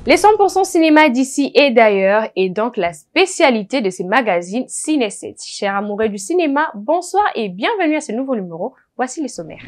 Les 100% cinéma d'ici et d'ailleurs est donc la spécialité de ces magazines Ciné7. Chers amoureux du cinéma, bonsoir et bienvenue à ce nouveau numéro. Voici les sommaires.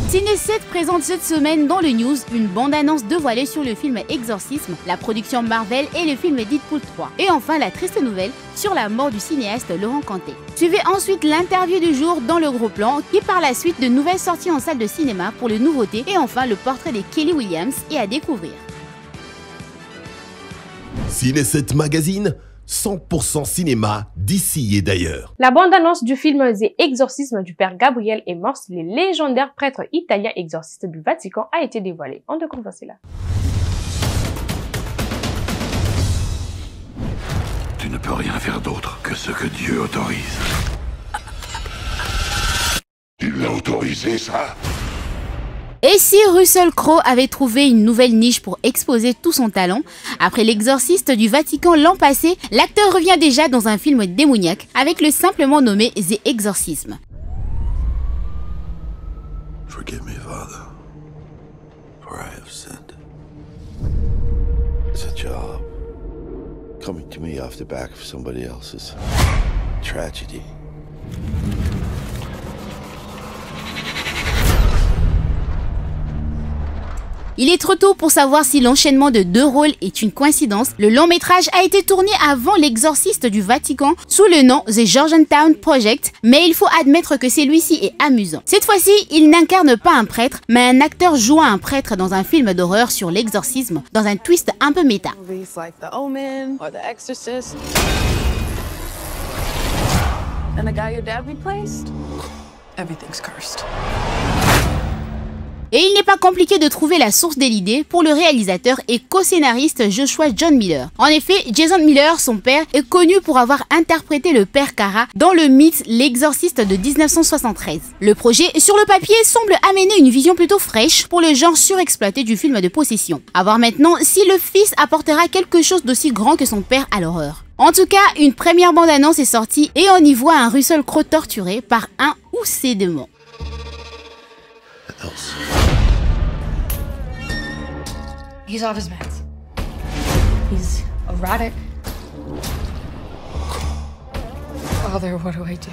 Ciné7 présente cette semaine dans le news une bande-annonce dévoilée sur le film Exorcisme, la production Marvel et le film Deadpool 3. Et enfin la triste nouvelle sur la mort du cinéaste Laurent Cantet. Suivez ensuite l'interview du jour dans le gros plan qui par la suite de nouvelles sorties en salle de cinéma pour les nouveautés et enfin le portrait de Kelly Williams et à découvrir. Ciné7 Magazine, 100% cinéma d'ici et d'ailleurs. La bande-annonce du film The Exorcisme du père Gabriel et Morse, le légendaire prêtre italien exorciste du Vatican, a été dévoilée. On découvre cela. Tu ne peux rien faire d'autre que ce que Dieu autorise. Il l'a autorisé, ça? Et si Russell Crowe avait trouvé une nouvelle niche pour exposer tout son talent, après l'exorciste du Vatican l'an passé, l'acteur revient déjà dans un film démoniaque avec le simplement nommé The Exorcism. Forgive me, Father, for I have sinned. It's a job. Coming to me off the back of somebody else's tragedy. Il est trop tôt pour savoir si l'enchaînement de deux rôles est une coïncidence. Le long métrage a été tourné avant l'exorciste du Vatican sous le nom The Georgetown Project, mais il faut admettre que celui-ci est amusant. Cette fois-ci, il n'incarne pas un prêtre, mais un acteur jouant un prêtre dans un film d'horreur sur l'exorcisme, dans un twist un peu méta. Like The Omen or The Exorcist. And the guy your dad replaced? Everything's cursed. Et il n'est pas compliqué de trouver la source de l'idée pour le réalisateur et co-scénariste Joshua John Miller. En effet, Jason Miller, son père, est connu pour avoir interprété le père Cara dans le mythe L'Exorciste de 1973. Le projet, sur le papier, semble amener une vision plutôt fraîche pour le genre surexploité du film de possession. À voir maintenant si le fils apportera quelque chose d'aussi grand que son père à l'horreur. En tout cas, une première bande-annonce est sortie et on y voit un Russell Crowe torturé par un ou ses démons. He's off his meds. He's erratic. Father, what do I do?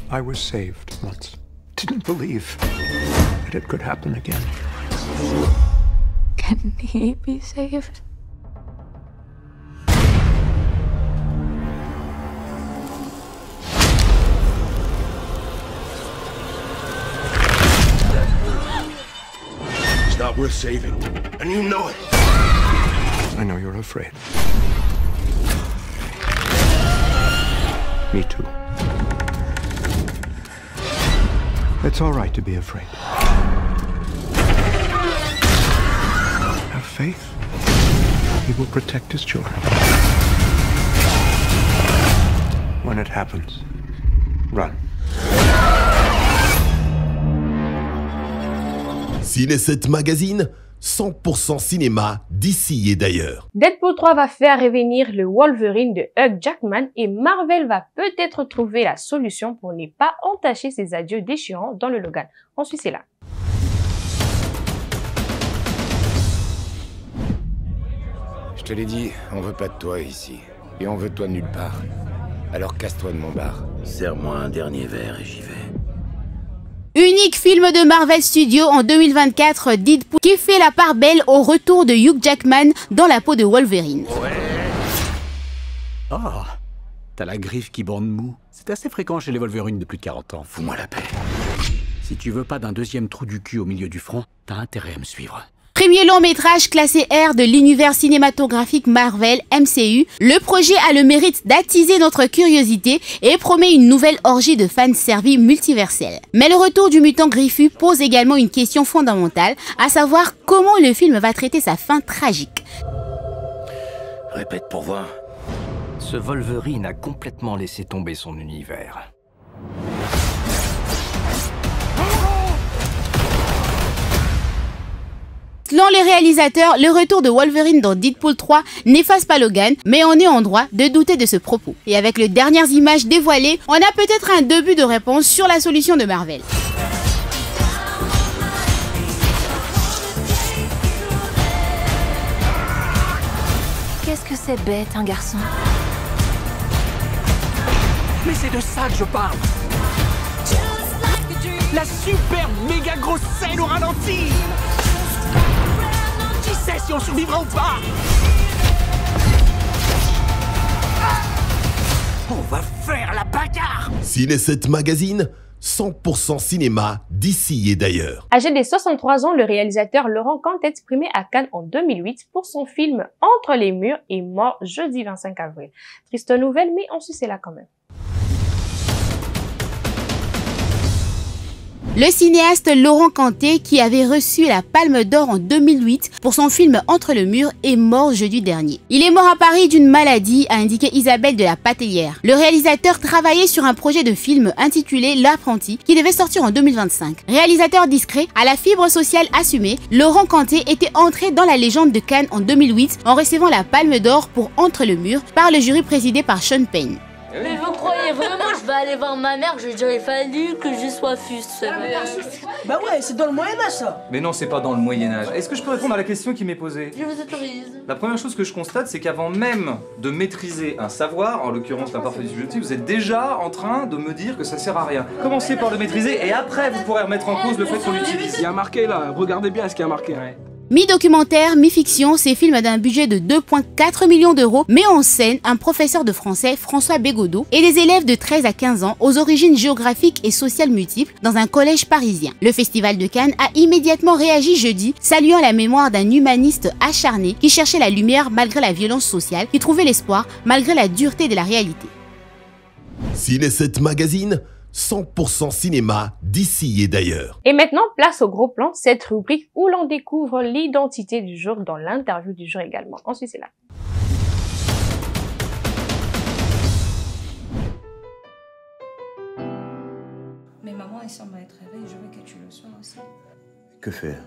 I was saved once. Didn't believe that it could happen again. Can he be saved? Not worth saving, and you know it. I know you're afraid. Me too. It's all right to be afraid. Have faith. He will protect his children. When it happens, run. Ciné7 Magazine, 100% cinéma d'ici et d'ailleurs. Deadpool 3 va faire revenir le Wolverine de Hugh Jackman et Marvel va peut-être trouver la solution pour ne pas entacher ses adieux déchirants dans le Logan. On suit cela. Je te l'ai dit, on veut pas de toi ici. Et on veut de toi nulle part. Alors casse-toi de mon bar. Serre-moi un dernier verre et j'y vais. Unique film de Marvel Studios en 2024, Deadpool, qui fait la part belle au retour de Hugh Jackman dans la peau de Wolverine. Oh, t'as la griffe qui bande mou. C'est assez fréquent chez les Wolverines de plus de 40 ans. Fous-moi la paix. Si tu veux pas d'un deuxième trou du cul au milieu du front, t'as intérêt à me suivre. Premier long métrage classé R de l'univers cinématographique Marvel MCU, le projet a le mérite d'attiser notre curiosité et promet une nouvelle orgie de fans servis multiverselle. Mais le retour du mutant griffu pose également une question fondamentale, à savoir comment le film va traiter sa fin tragique. Répète pour voir. Ce Wolverine a complètement laissé tomber son univers. Selon les réalisateurs, le retour de Wolverine dans Deadpool 3 n'efface pas Logan, mais on est en droit de douter de ce propos. Et avec les dernières images dévoilées, on a peut-être un début de réponse sur la solution de Marvel. C'est bête, un garçon. Mais c'est de ça que je parle. La superbe méga grosse scène au ralenti. Qui sait si on survivra ou pas? On va faire la bagarre. Ciné 7 Magazine, 100% cinéma d'ici et d'ailleurs. Âgé de 63 ans, le réalisateur Laurent Cantet, primé à Cannes en 2008 pour son film Entre les murs, est mort jeudi 25 avril. Triste nouvelle, mais on suit là quand même. Le cinéaste Laurent Cantet, qui avait reçu la Palme d'Or en 2008 pour son film Entre le mur, est mort jeudi dernier. Il est mort à Paris d'une maladie, a indiqué Isabelle de la Patellière. Le réalisateur travaillait sur un projet de film intitulé L'Apprenti, qui devait sortir en 2025. Réalisateur discret, à la fibre sociale assumée, Laurent Cantet était entré dans la légende de Cannes en 2008 en recevant la Palme d'Or pour Entre le mur par le jury présidé par Sean Penn. Mais vous croyez vraiment que je vais aller voir ma mère? Je dirais fallu que je sois fuste. Bah ouais, c'est dans le Moyen-Âge ça. Mais non, c'est pas dans le Moyen-Âge. Est-ce que je peux répondre à la question qui m'est posée? Je vous autorise. La première chose que je constate, c'est qu'avant même de maîtriser un savoir, en l'occurrence l'imparfait du subjonctif, vous êtes déjà en train de me dire que ça sert à rien. Commencez par le maîtriser et après vous pourrez remettre en cause le fait qu'on l'utilise. Il y a marqué là, regardez bien ce qu'il y a marqué. Ouais. Mi-documentaire, mi-fiction, ces films d'un budget de 2,4 millions d'euros met en scène un professeur de français, François Bégodeau, et des élèves de 13 à 15 ans aux origines géographiques et sociales multiples dans un collège parisien. Le Festival de Cannes a immédiatement réagi jeudi, saluant la mémoire d'un humaniste acharné qui cherchait la lumière malgré la violence sociale, qui trouvait l'espoir malgré la dureté de la réalité. Ciné 7 Magazine, 100% cinéma d'ici et d'ailleurs. Et maintenant, place au gros plan, cette rubrique où l'on découvre l'identité du jour dans l'interview du jour également. Ensuite, c'est là. Mais maman, elle semble être réveillée. Je veux que tu le sois aussi. Que faire?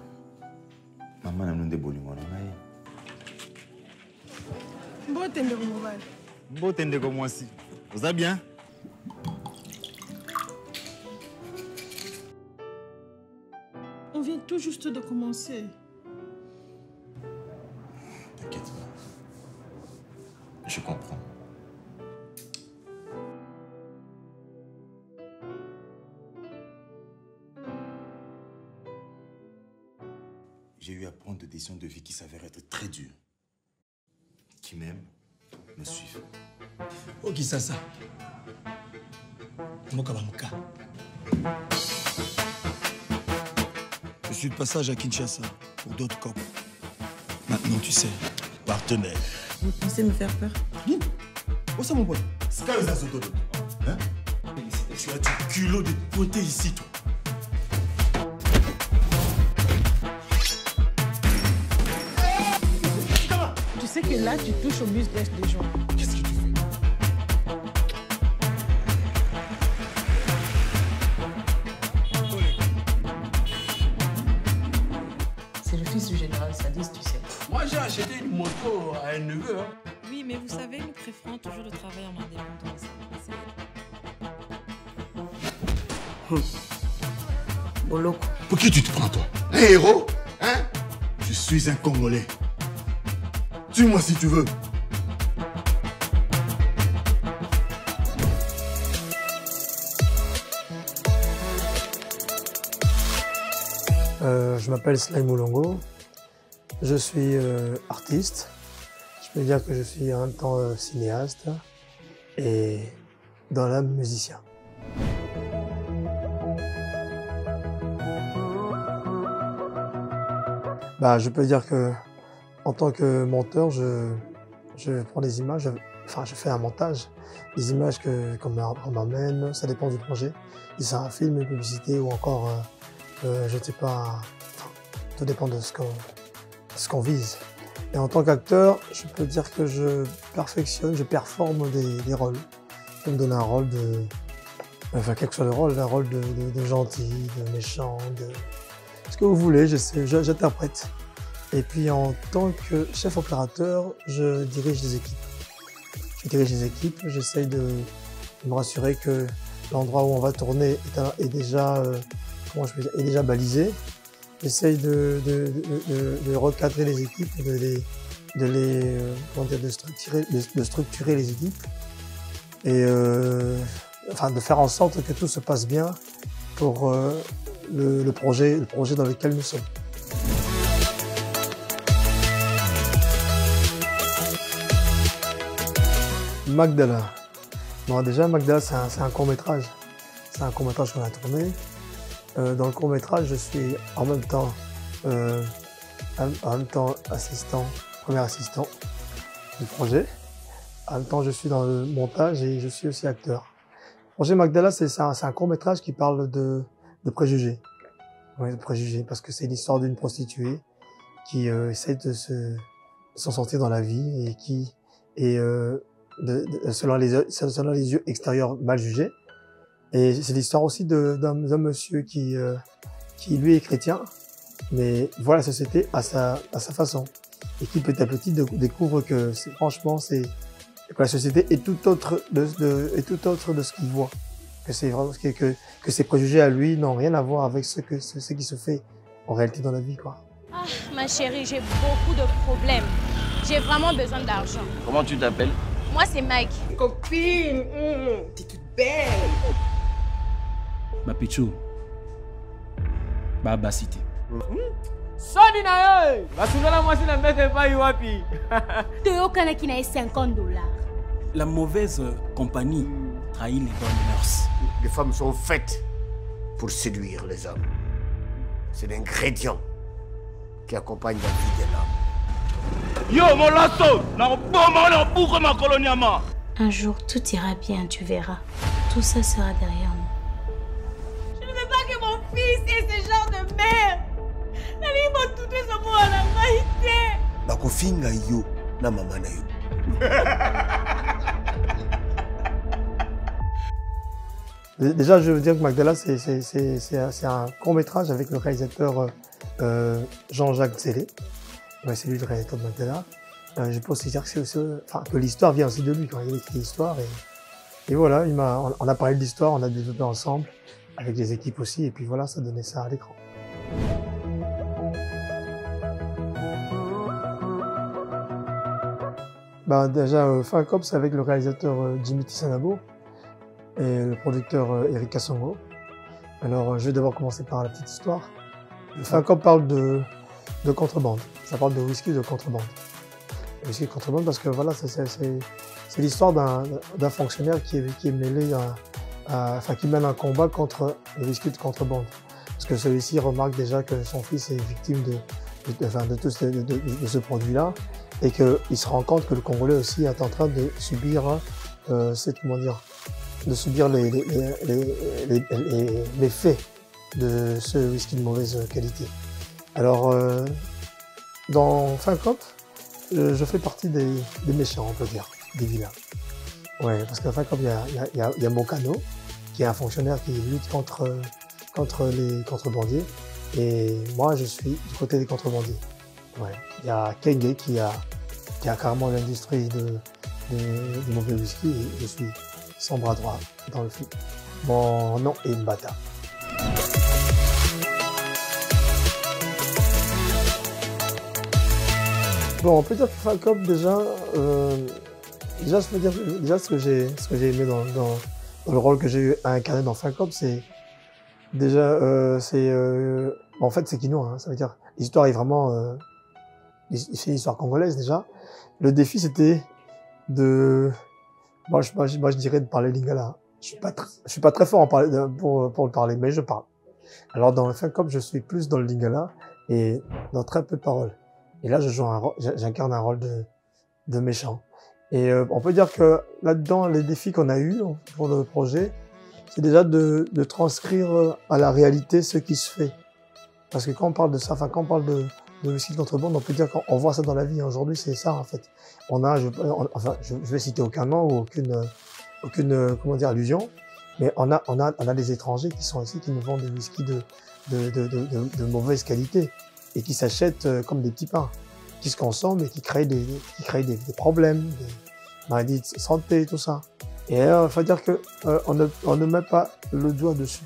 Maman n'a pas de bon humeur. Bon t'es comme moi aussi. Vous allez bien? On vient tout juste de commencer. T'inquiète pas. Je comprends. J'ai eu à prendre des décisions de vie qui s'avèrent être très dures. Qui m'aiment, me suivent. Oh, qui ça? Mokabamuka. Je suis de passage à Kinshasa pour d'autres corps. Maintenant, tu sais, partenaire. Vous pensez me faire peur? Bien. Où ça, mon pote? C'est quand ça se donne. Hein? Tu as du culot de pointer ici, toi. Tu sais que là, tu touches aux muscles des gens. Qu'est-ce que tu fais? C'est le fils du général Sadis, tu sais. Moi, j'ai acheté une moto à un neveu. Hein. Oui, mais vous savez, nous préférons toujours le travail en indépendance. Boloko. Pour qui tu te prends, toi? Un héros? Hein? Je suis un Congolais. Tue-moi si tu veux. Je m'appelle Sly Moulongo. Je suis artiste. Je peux dire que je suis en même temps cinéaste et dans l'âme musicien. Je peux dire que en tant que monteur, je prends des images, enfin je fais un montage, des images qu'on m'emmène, ça dépend du projet. Si c'est un film, une publicité ou encore, je ne sais pas, tout dépend de ce qu'on vise. Et en tant qu'acteur, je peux dire que je perfectionne, je performe des rôles. Je me donne un rôle de, enfin quel que soit le rôle, un rôle de gentil, de méchant, de ce que vous voulez, j'interprète. Et puis en tant que chef opérateur, je dirige des équipes. J'essaye de me rassurer que l'endroit où on va tourner est déjà, est déjà balisé. J'essaye de recadrer les équipes, de de structurer les équipes et enfin, de faire en sorte que tout se passe bien pour le projet dans lequel nous sommes. Magdala. Bon, déjà, Magdala, c'est un court-métrage. C'est un court-métrage qu'on a tourné. Dans le court-métrage, je suis en même temps premier assistant du projet. En même temps, je suis dans le montage et je suis aussi acteur. Le projet Magdala, c'est un court-métrage qui parle de préjugés. Oui, de préjugés, parce que c'est l'histoire d'une prostituée qui essaie de s'en sortir dans la vie et qui est selon les yeux extérieurs mal jugé. Et c'est l'histoire aussi d'un monsieur qui lui est chrétien, mais voit la société à sa façon. Et qui petit à petit découvre que franchement, que la société est tout autre de ce qu'il voit. Que c'est vraiment que ses préjugés à lui n'ont rien à voir avec ce qui se fait en réalité dans la vie, quoi. Ah, ma chérie, j'ai beaucoup de problèmes. J'ai vraiment besoin d'argent. Comment tu t'appelles? Moi, c'est Mike. Copine, t'es toute belle. Ma pichou, Baba Cité. Soni na yo, basungala mwasi na mbete pa wapi. Théo Kanaki na $50. La mauvaise compagnie trahit les bonnes mœurs. Les femmes sont faites pour séduire les hommes. C'est l'ingrédient qui accompagne la vie de l'homme. Yo, mon lasso, na bomba na bourre ma coloniama. Un jour, tout ira bien, tu verras. Tout ça sera derrière nous. Je ne veux pas que mon fils ait ce genre de mère. Elle m'a tout ce mot à la vérité. Bakofinga yo na mama na yo. Déjà, je veux dire que Magdala, c'est un court-métrage avec le réalisateur Jean-Jacques Zélé. Ouais, c'est lui le réalisateur de Magdala. Je peux aussi dire que l'histoire vient aussi de lui quand il a écrit l'histoire. Et voilà, on a parlé de l'histoire, on a développé ensemble, avec les équipes aussi, et puis voilà, ça donnait ça à l'écran. Ben, déjà, Fin Cop, c'est avec le réalisateur Jimmy Tissanabo et le producteur Eric Kassongo. Alors, je vais d'abord commencer par la petite histoire. Fin Cop parle de contrebande. Ça parle de whisky de contrebande. Le whisky de contrebande parce que voilà, c'est l'histoire d'un fonctionnaire qui est mêlé enfin, qui mène un combat contre le whisky de contrebande. Parce que celui-ci remarque déjà que son fils est victime de ce produit-là et qu'il se rend compte que le Congolais aussi est en train de subir les faits de ce whisky de mauvaise qualité. Alors, dans Fin Cop, je fais partie des méchants, on peut dire, des vilains. Ouais, parce qu'à Fin Cop, il y a Mokano, qui est un fonctionnaire qui lutte contre les contrebandiers, et moi, je suis du côté des contrebandiers. Ouais. Il y a Kenge qui a carrément l'industrie de mauvais whisky, et je suis son bras droit dans le film. Mon nom est Mbata. Bon, on peut dire que Fin Cop, déjà, je peux dire déjà ce que j'ai aimé dans le rôle que j'ai eu à incarner dans Fin Cop, c'est déjà, en fait, c'est quinoa, hein, ça veut dire, l'histoire est vraiment, c'est une histoire congolaise déjà. Le défi, c'était moi, je dirais de parler lingala. Je suis pas très fort pour le parler, mais je parle. Alors, dans le Fin Cop, je suis plus dans le lingala et dans très peu de paroles. Et là, j'incarne un rôle de méchant. Et on peut dire que là-dedans, les défis qu'on a eus pour le projet, c'est déjà de transcrire à la réalité ce qui se fait. Parce que quand on parle de ça, enfin quand on parle de whisky de contrebande, on peut dire qu'on voit ça dans la vie. Aujourd'hui, c'est ça en fait. Je vais citer aucun nom ou aucune comment dire, allusion, mais on a des étrangers qui sont ici, qui nous vendent des whisky de mauvaise qualité et qui s'achètent comme des petits pains, qui se consomment et qui créent des problèmes, des maladies de santé, tout ça. Et il faut dire que on ne met pas le doigt dessus.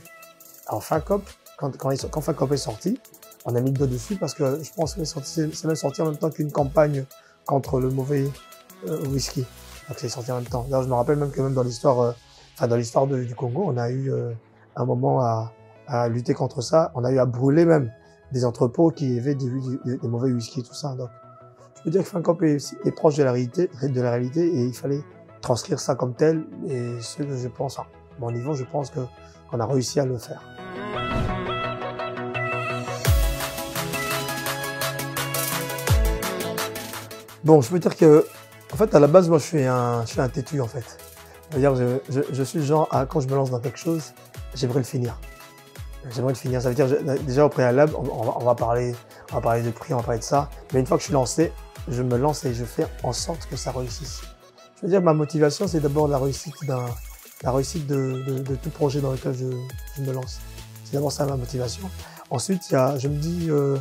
Alors Fin Cop, quand Fin Cop est sorti, on a mis le doigt dessus parce que je pense que c'est même sorti en même temps qu'une campagne contre le mauvais whisky. Donc c'est sorti en même temps. D'ailleurs, je me rappelle même que même dans l'histoire du Congo, on a eu un moment à lutter contre ça. On a eu à brûler même des entrepôts qui avaient des mauvais whisky, tout ça. Donc, je peux dire que Fancop est proche de la réalité et il fallait transcrire ça comme tel. Et ce que je pense, à mon niveau, je pense qu'on a réussi à le faire. Bon, je peux dire que, en fait, à la base, moi, je suis un têtu, en fait. C'est-à-dire, je suis le genre, quand je me lance dans quelque chose, j'aimerais le finir. J'aimerais le finir. Ça veut dire, déjà au préalable, on va parler de prix, on va parler de ça. Mais une fois que je suis lancé, je me lance et je fais en sorte que ça réussisse. Je veux dire, ma motivation, c'est d'abord la réussite de tout projet dans lequel je me lance. C'est d'abord ça ma motivation. Ensuite, je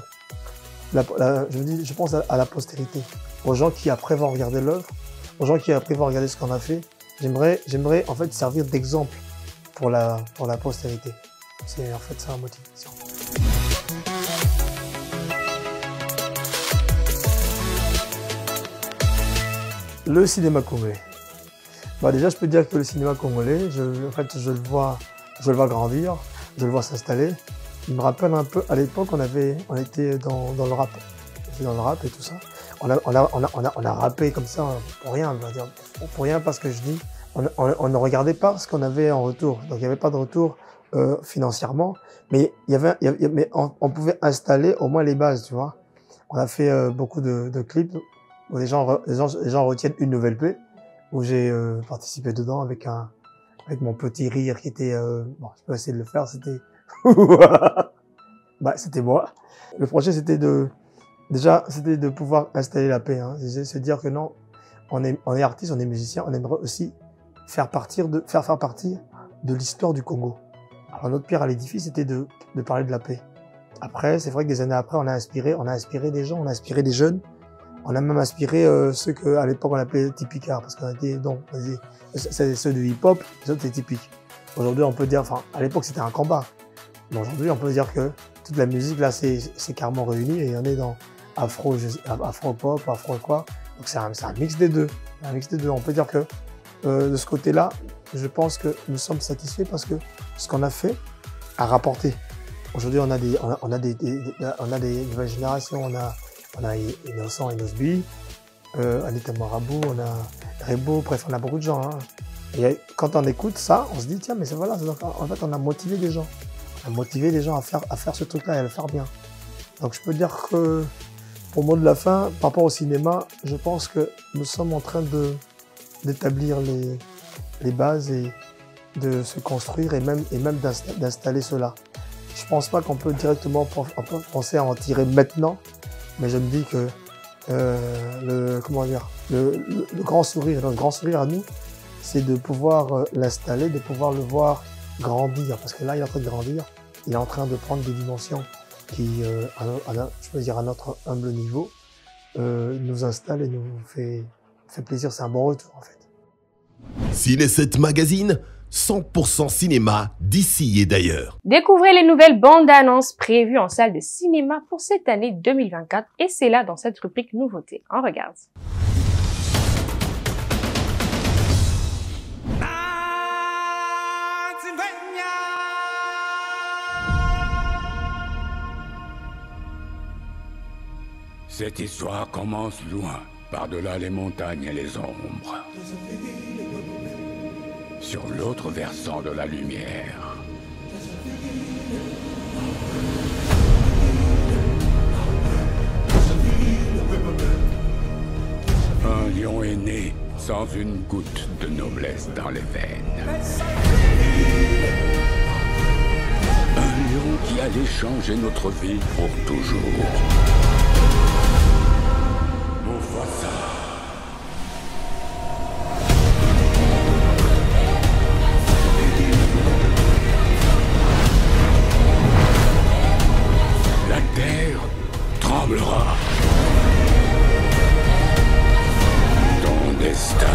pense à la postérité, aux gens qui après vont regarder l'œuvre, aux gens qui après vont regarder ce qu'on a fait. J'aimerais en fait servir d'exemple pour la postérité. C'est en fait ça ma motivation. Le cinéma congolais. Bah déjà, je peux dire que le cinéma congolais, je le vois grandir, je le vois s'installer. Il me rappelle un peu, à l'époque, on était dans le rap. J'étais dans le rap et tout ça. On a rappé comme ça pour rien, on va dire. Pour rien parce que je dis, on ne regardait pas ce qu'on avait en retour. Donc il n'y avait pas de retour financièrement, mais on pouvait installer au moins les bases, tu vois. On a fait beaucoup de clips où les gens retiennent une nouvelle paix, où j'ai participé dedans avec mon petit rire qui était, bon, je peux essayer de le faire, c'était, bah, c'était moi. Le projet, c'était de pouvoir installer la paix, hein. C'est se dire que non, on est artiste, on est musicien, on aimerait aussi faire partir de l'histoire du Congo. Alors notre pierre à l'édifice, c'était de parler de la paix. Après, c'est vrai que des années après, on a inspiré des gens, on a inspiré des jeunes. On a même inspiré ceux qu'à l'époque on appelait typicards, parce qu'on était, c'est ceux du hip-hop, les autres c'est typique. Aujourd'hui, on peut dire, enfin, à l'époque c'était un combat. Mais aujourd'hui, on peut dire que toute la musique là, c'est carrément réuni et on est dans afro-pop, afro quoi. Donc c'est un mix des deux. On peut dire que de ce côté-là, je pense que nous sommes satisfaits parce que ce qu'on a fait a rapporté. Aujourd'hui, on a des nouvelles générations, on a Innocent et Nosby, Anita Marabou, on a Rebo, bref, on a beaucoup de gens. Hein. Et quand on écoute ça, on se dit, tiens, mais c'est voilà, en fait, on a motivé des gens. On a motivé les gens à faire ce truc-là et à le faire bien. Donc, je peux dire que, pour mot de la fin, par rapport au cinéma, je pense que nous sommes en train d'établir les bases et de se construire et même d'installer cela. Je pense pas qu'on peut directement penser à en tirer maintenant, mais je me dis que le grand sourire, notre grand sourire à nous, c'est de pouvoir l'installer, de pouvoir le voir grandir, parce que là, il est en train de grandir, il est en train de prendre des dimensions qui, je peux dire à notre humble niveau, nous installe et nous fait plaisir. C'est un bon retour en fait. Ciné 7 Magazine, 100% cinéma d'ici et d'ailleurs. Découvrez les nouvelles bandes annonces prévues en salle de cinéma pour cette année 2024 et c'est là dans cette rubrique nouveautés. On regarde. Cette histoire commence loin, par-delà les montagnes et les ombres. Sur l'autre versant de la lumière. Un lion est né sans une goutte de noblesse dans les veines. Un lion qui allait changer notre vie pour toujours. La terre tremblera. Ton destin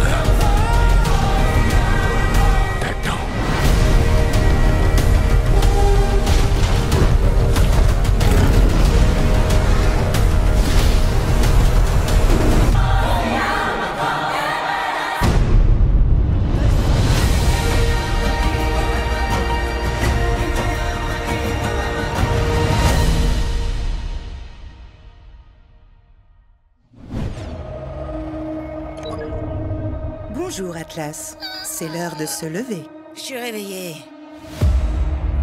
t'attend. Bonjour Atlas, c'est l'heure de se lever. Je suis réveillée.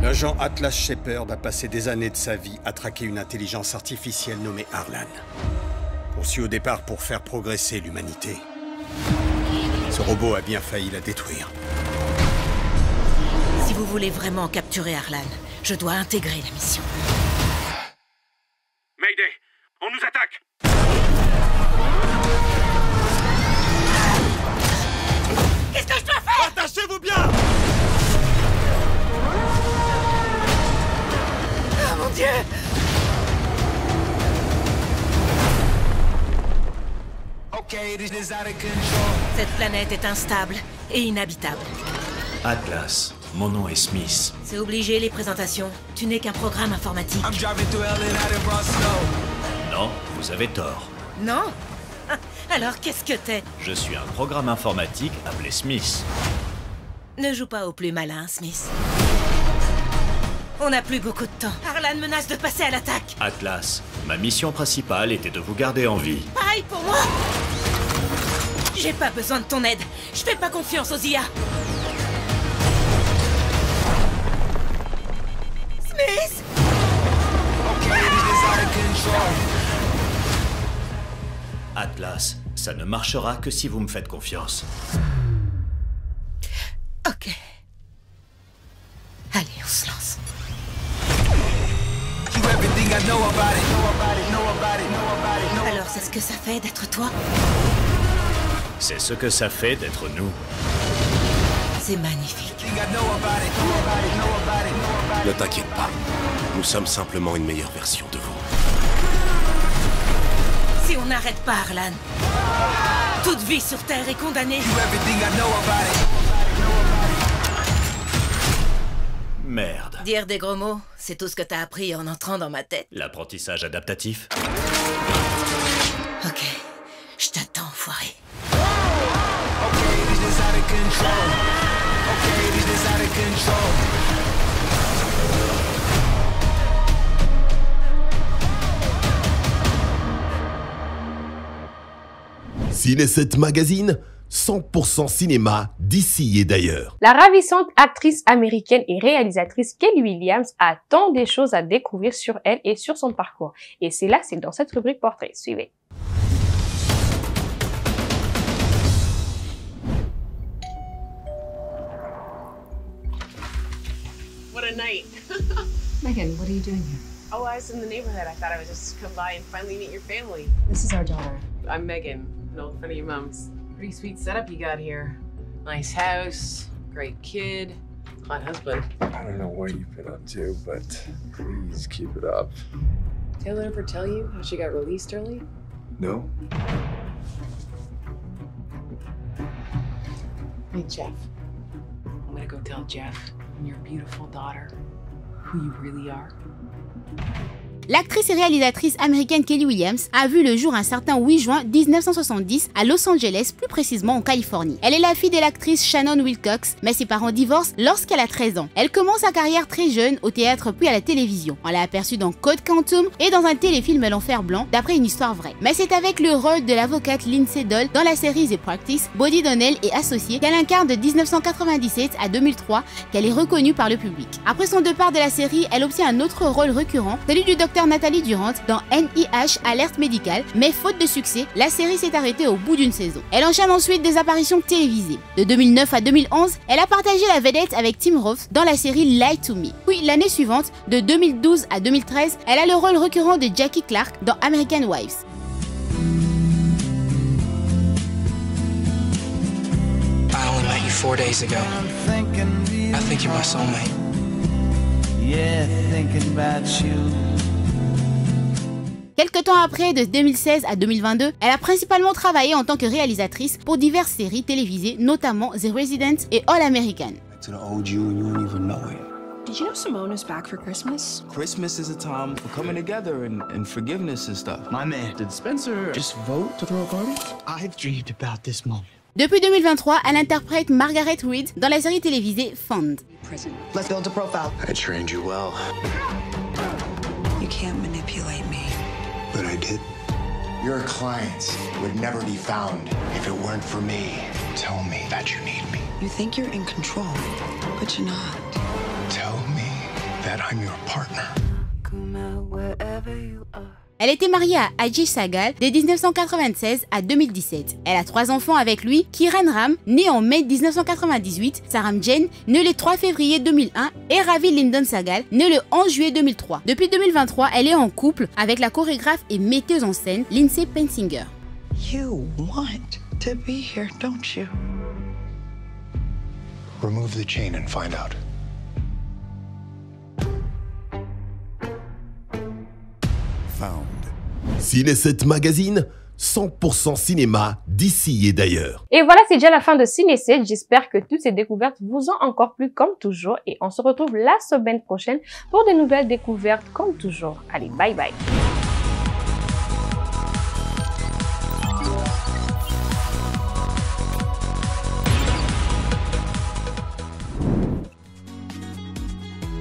L'agent Atlas Shepard a passé des années de sa vie à traquer une intelligence artificielle nommée Harlan. Conçu au départ pour faire progresser l'humanité. Ce robot a bien failli la détruire. Si vous voulez vraiment capturer Harlan, je dois intégrer la mission. Mayday, on nous attaque! Qu'est-ce que je dois faire? Attachez-vous bien! Oh mon Dieu! Cette planète est instable et inhabitable. Atlas, mon nom est Smith. C'est obligé les présentations. Tu n'es qu'un programme informatique. Non, vous avez tort. Non? Alors qu'est-ce que t'es? Je suis un programme informatique appelé Smith. Ne joue pas au plus malin, Smith. On n'a plus beaucoup de temps. Harlan menace de passer à l'attaque. Atlas, ma mission principale était de vous garder en vie. Pareil pour moi. J'ai pas besoin de ton aide. Je fais pas confiance aux IA. Smith! Atlas, ça ne marchera que si vous me faites confiance. Ok. Allez, on se lance. Alors, c'est ce que ça fait d'être toi? C'est ce que ça fait d'être nous. C'est magnifique. Ne t'inquiète pas. Nous sommes simplement une meilleure version de vous. Si on n'arrête pas Harlan, toute vie sur Terre est condamnée. Merde. Dire des gros mots, c'est tout ce que t'as appris en entrant dans ma tête. L'apprentissage adaptatif. Ok, je t'attends, enfoiré. Ciné7 Magazine, 100% cinéma d'ici et d'ailleurs. La ravissante actrice américaine et réalisatrice Kelly Williams a tant de choses à découvrir sur elle et sur son parcours. Et c'est dans cette rubrique portrait. Suivez. What a night. Megan, what are you doing here? Oh, I was in the neighborhood. I thought I would just come by and finally meet your family. This is our daughter. I'm Megan, an old friend of your mom's. Pretty sweet setup you got here. Nice house, great kid, hot husband. I don't know what you've been up to, but please keep it up. Taylor ever tell you how she got released early? No? Meet Jeff. I'm gonna go tell Jeff and your beautiful daughter who you really are. L'actrice et réalisatrice américaine Kelly Williams a vu le jour un certain 8 juin 1970 à Los Angeles, plus précisément en Californie. Elle est la fille de l'actrice Shannon Wilcox, mais ses parents divorcent lorsqu'elle a 13 ans. Elle commence sa carrière très jeune au théâtre puis à la télévision. On l'a aperçue dans Code Quantum et dans un téléfilm L'Enfer Blanc, d'après une histoire vraie. Mais c'est avec le rôle de l'avocate Lindsay Doll dans la série The Practice, Body Donnell et Associés, qu'elle incarne de 1997 à 2003, qu'elle est reconnue par le public. Après son départ de la série, elle obtient un autre rôle récurrent, celui du docteur Nathalie Durant dans NIH Alerte Médicale, mais faute de succès, la série s'est arrêtée au bout d'une saison. Elle enchaîne ensuite des apparitions télévisées. De 2009 à 2011, elle a partagé la vedette avec Tim Roth dans la série Lie to Me. Puis l'année suivante, de 2012 à 2013, elle a le rôle récurrent de Jackie Clark dans American Wives. I only met you 4 days ago. I think you're my soulmate. Yeah, thinking about you. Quelques temps après, de 2016 à 2022, elle a principalement travaillé en tant que réalisatrice pour diverses séries télévisées, notamment The Resident et All American. To the old you and you don't even know it. Did you know Simone is back for Christmas? Christmas is a time for coming together and forgiveness and stuff. My man, did Spencer just vote to throw a party? I've dreamed about this moment. Depuis 2023, elle interprète Margaret Reed dans la série télévisée Found. Let's build a profile. I trained you well, You can't manipulate me. but I did. Your clients would never be found if it weren't for me. Tell me that you need me. You think you're in control, but you're not. Tell me that I'm your partner. Elle était mariée à Ajay Sahgal de 1996 à 2017. Elle a 3 enfants avec lui, Kiran Ram, né en mai 1998, Saram Jain, né le 3 février 2001, et Ravi Lyndon Sahgal, né le 11 juillet 2003. Depuis 2023, elle est en couple avec la chorégraphe et metteuse en scène Lindsay Pensinger. You want to be here, don't you? Remove the chain and find out. Found. Ciné 7 Magazine, 100% cinéma d'ici et d'ailleurs. Et voilà, c'est déjà la fin de Ciné 7. J'espère que toutes ces découvertes vous ont encore plu comme toujours. Et on se retrouve la semaine prochaine pour de nouvelles découvertes comme toujours. Allez, bye bye.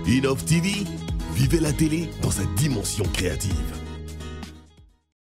Innov TV, vivez la télé dans sa dimension créative.